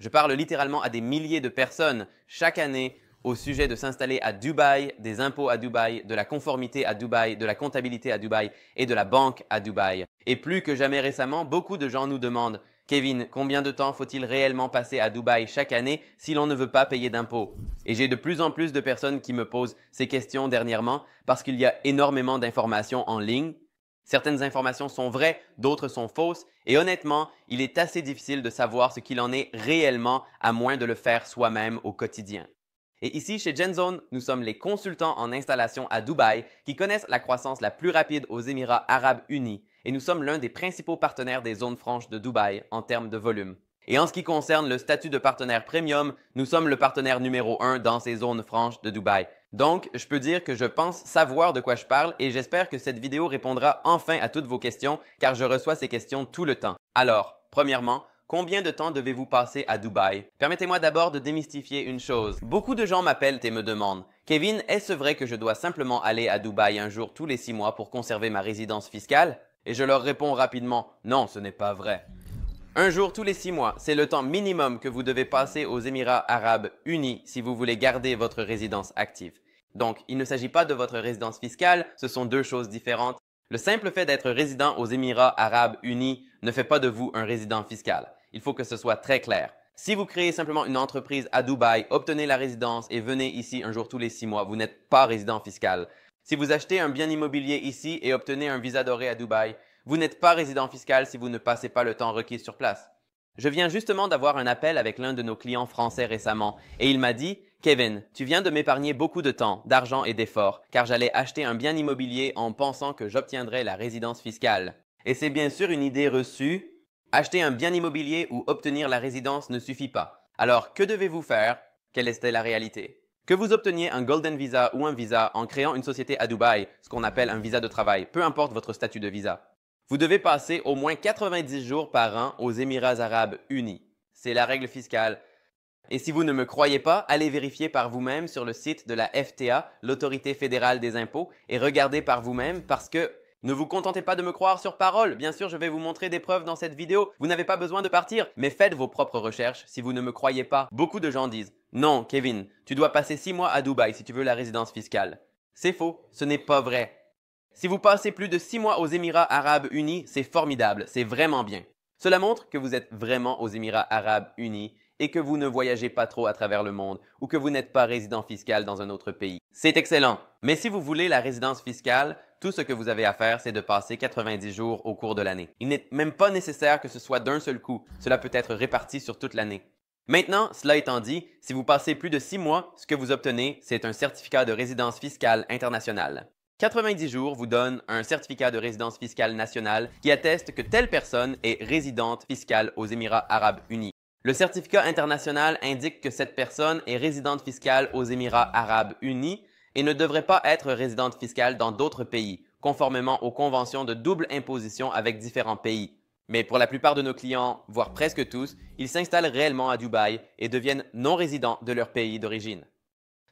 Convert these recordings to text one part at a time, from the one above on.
Je parle littéralement à des milliers de personnes chaque année au sujet de s'installer à Dubaï, des impôts à Dubaï, de la conformité à Dubaï, de la comptabilité à Dubaï et de la banque à Dubaï. Et plus que jamais récemment, beaucoup de gens nous demandent « Kevin, combien de temps faut-il réellement passer à Dubaï chaque année si l'on ne veut pas payer d'impôts ?» Et j'ai de plus en plus de personnes qui me posent ces questions dernièrement parce qu'il y a énormément d'informations en ligne. Certaines informations sont vraies, d'autres sont fausses, et honnêtement, il est assez difficile de savoir ce qu'il en est réellement à moins de le faire soi-même au quotidien. Et ici, chez GenZone, nous sommes les consultants en installation à Dubaï qui connaissent la croissance la plus rapide aux Émirats arabes unis et nous sommes l'un des principaux partenaires des zones franches de Dubaï en termes de volume. Et en ce qui concerne le statut de partenaire premium, nous sommes le partenaire numéro 1 dans ces zones franches de Dubaï. Donc, je peux dire que je pense savoir de quoi je parle et j'espère que cette vidéo répondra enfin à toutes vos questions car je reçois ces questions tout le temps. Alors, premièrement, combien de temps devez-vous passer à Dubaï? Permettez-moi d'abord de démystifier une chose. Beaucoup de gens m'appellent et me demandent « Kevin, est-ce vrai que je dois simplement aller à Dubaï un jour tous les 6 mois pour conserver ma résidence fiscale ?» Et je leur réponds rapidement « Non, ce n'est pas vrai. » Un jour tous les 6 mois, c'est le temps minimum que vous devez passer aux Émirats arabes unis si vous voulez garder votre résidence active. Donc, il ne s'agit pas de votre résidence fiscale, ce sont deux choses différentes. Le simple fait d'être résident aux Émirats arabes unis ne fait pas de vous un résident fiscal. Il faut que ce soit très clair. Si vous créez simplement une entreprise à Dubaï, obtenez la résidence et venez ici un jour tous les 6 mois, vous n'êtes pas résident fiscal. Si vous achetez un bien immobilier ici et obtenez un visa doré à Dubaï, vous n'êtes pas résident fiscal si vous ne passez pas le temps requis sur place. Je viens justement d'avoir un appel avec l'un de nos clients français récemment et il m'a dit « Kevin, tu viens de m'épargner beaucoup de temps, d'argent et d'efforts car j'allais acheter un bien immobilier en pensant que j'obtiendrais la résidence fiscale. » Et c'est bien sûr une idée reçue. Acheter un bien immobilier ou obtenir la résidence ne suffit pas. Alors, que devez-vous faire? Quelle était la réalité? Que vous obteniez un Golden Visa ou un visa en créant une société à Dubaï, ce qu'on appelle un visa de travail, peu importe votre statut de visa. Vous devez passer au moins 90 jours par an aux Émirats arabes unis. C'est la règle fiscale. Et si vous ne me croyez pas, allez vérifier par vous-même sur le site de la FTA, l'Autorité fédérale des impôts, et regardez par vous-même parce que ne vous contentez pas de me croire sur parole. Bien sûr, je vais vous montrer des preuves dans cette vidéo. Vous n'avez pas besoin de partir, mais faites vos propres recherches si vous ne me croyez pas. Beaucoup de gens disent « Non, Kevin, tu dois passer 6 mois à Dubaï si tu veux la résidence fiscale. » C'est faux, ce n'est pas vrai. Si vous passez plus de 6 mois aux Émirats arabes unis, c'est formidable, c'est vraiment bien. Cela montre que vous êtes vraiment aux Émirats arabes unis et que vous ne voyagez pas trop à travers le monde ou que vous n'êtes pas résident fiscal dans un autre pays. C'est excellent. Mais si vous voulez la résidence fiscale, tout ce que vous avez à faire, c'est de passer 90 jours au cours de l'année. Il n'est même pas nécessaire que ce soit d'un seul coup. Cela peut être réparti sur toute l'année. Maintenant, cela étant dit, si vous passez plus de 6 mois, ce que vous obtenez, c'est un certificat de résidence fiscale internationale. 90 jours vous donne un certificat de résidence fiscale nationale qui atteste que telle personne est résidente fiscale aux Émirats arabes unis. Le certificat international indique que cette personne est résidente fiscale aux Émirats arabes unis et ne devrait pas être résidente fiscale dans d'autres pays, conformément aux conventions de double imposition avec différents pays. Mais pour la plupart de nos clients, voire presque tous, ils s'installent réellement à Dubaï et deviennent non résidents de leur pays d'origine.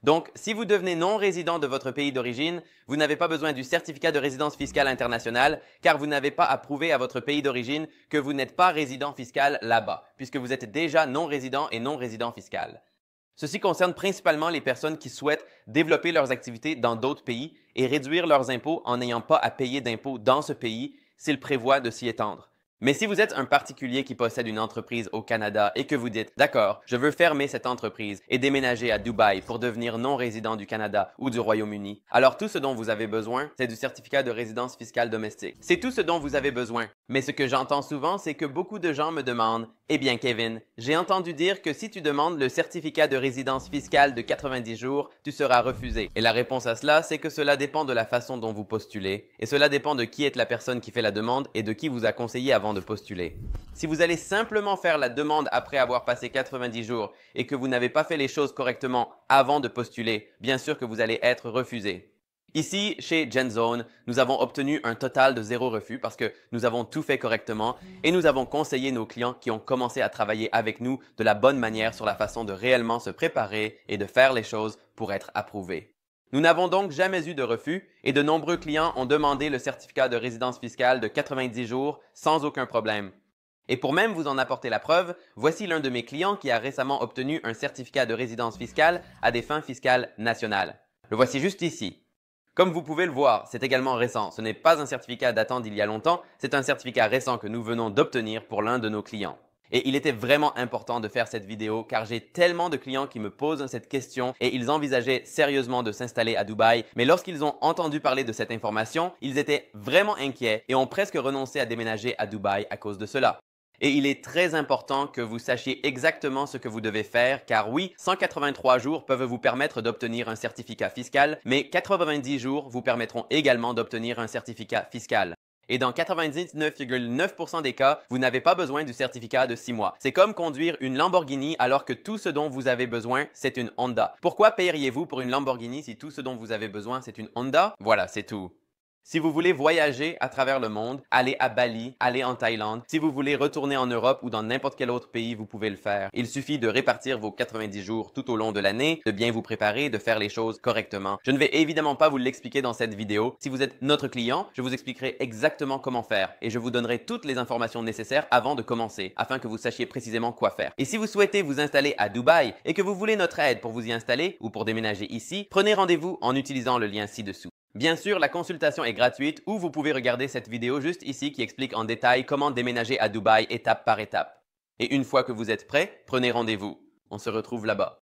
Donc, si vous devenez non-résident de votre pays d'origine, vous n'avez pas besoin du certificat de résidence fiscale internationale car vous n'avez pas à prouver à votre pays d'origine que vous n'êtes pas résident fiscal là-bas, puisque vous êtes déjà non-résident et non-résident fiscal. Ceci concerne principalement les personnes qui souhaitent développer leurs activités dans d'autres pays et réduire leurs impôts en n'ayant pas à payer d'impôts dans ce pays s'ils prévoient de s'y étendre. Mais si vous êtes un particulier qui possède une entreprise au Canada et que vous dites « D'accord, je veux fermer cette entreprise et déménager à Dubaï pour devenir non-résident du Canada ou du Royaume-Uni », alors tout ce dont vous avez besoin, c'est du certificat de résidence fiscale domestique. C'est tout ce dont vous avez besoin. Mais ce que j'entends souvent, c'est que beaucoup de gens me demandent « Eh bien Kevin, j'ai entendu dire que si tu demandes le certificat de résidence fiscale de 90 jours, tu seras refusé. » Et la réponse à cela, c'est que cela dépend de la façon dont vous postulez et cela dépend de qui est la personne qui fait la demande et de qui vous a conseillé avant de postuler. Si vous allez simplement faire la demande après avoir passé 90 jours et que vous n'avez pas fait les choses correctement avant de postuler, bien sûr que vous allez être refusé. Ici, chez GenZone, nous avons obtenu un total de 0 refus parce que nous avons tout fait correctement et nous avons conseillé nos clients qui ont commencé à travailler avec nous de la bonne manière sur la façon de réellement se préparer et de faire les choses pour être approuvés. Nous n'avons donc jamais eu de refus et de nombreux clients ont demandé le certificat de résidence fiscale de 90 jours sans aucun problème. Et pour même vous en apporter la preuve, voici l'un de mes clients qui a récemment obtenu un certificat de résidence fiscale à des fins fiscales nationales. Le voici juste ici. Comme vous pouvez le voir, c'est également récent. Ce n'est pas un certificat datant d'il y a longtemps, c'est un certificat récent que nous venons d'obtenir pour l'un de nos clients. Et il était vraiment important de faire cette vidéo car j'ai tellement de clients qui me posent cette question et ils envisageaient sérieusement de s'installer à Dubaï. Mais lorsqu'ils ont entendu parler de cette information, ils étaient vraiment inquiets et ont presque renoncé à déménager à Dubaï à cause de cela. Et il est très important que vous sachiez exactement ce que vous devez faire car oui, 183 jours peuvent vous permettre d'obtenir un certificat fiscal, mais 90 jours vous permettront également d'obtenir un certificat fiscal. Et dans 99,9% des cas, vous n'avez pas besoin du certificat de 6 mois. C'est comme conduire une Lamborghini alors que tout ce dont vous avez besoin, c'est une Honda. Pourquoi paieriez-vous pour une Lamborghini si tout ce dont vous avez besoin, c'est une Honda? Voilà, c'est tout. Si vous voulez voyager à travers le monde, aller à Bali, aller en Thaïlande, si vous voulez retourner en Europe ou dans n'importe quel autre pays, vous pouvez le faire. Il suffit de répartir vos 90 jours tout au long de l'année, de bien vous préparer, de faire les choses correctement. Je ne vais évidemment pas vous l'expliquer dans cette vidéo. Si vous êtes notre client, je vous expliquerai exactement comment faire et je vous donnerai toutes les informations nécessaires avant de commencer, afin que vous sachiez précisément quoi faire. Et si vous souhaitez vous installer à Dubaï et que vous voulez notre aide pour vous y installer ou pour déménager ici, prenez rendez-vous en utilisant le lien ci-dessous. Bien sûr, la consultation est gratuite ou vous pouvez regarder cette vidéo juste ici qui explique en détail comment déménager à Dubaï étape par étape. Et une fois que vous êtes prêt, prenez rendez-vous. On se retrouve là-bas.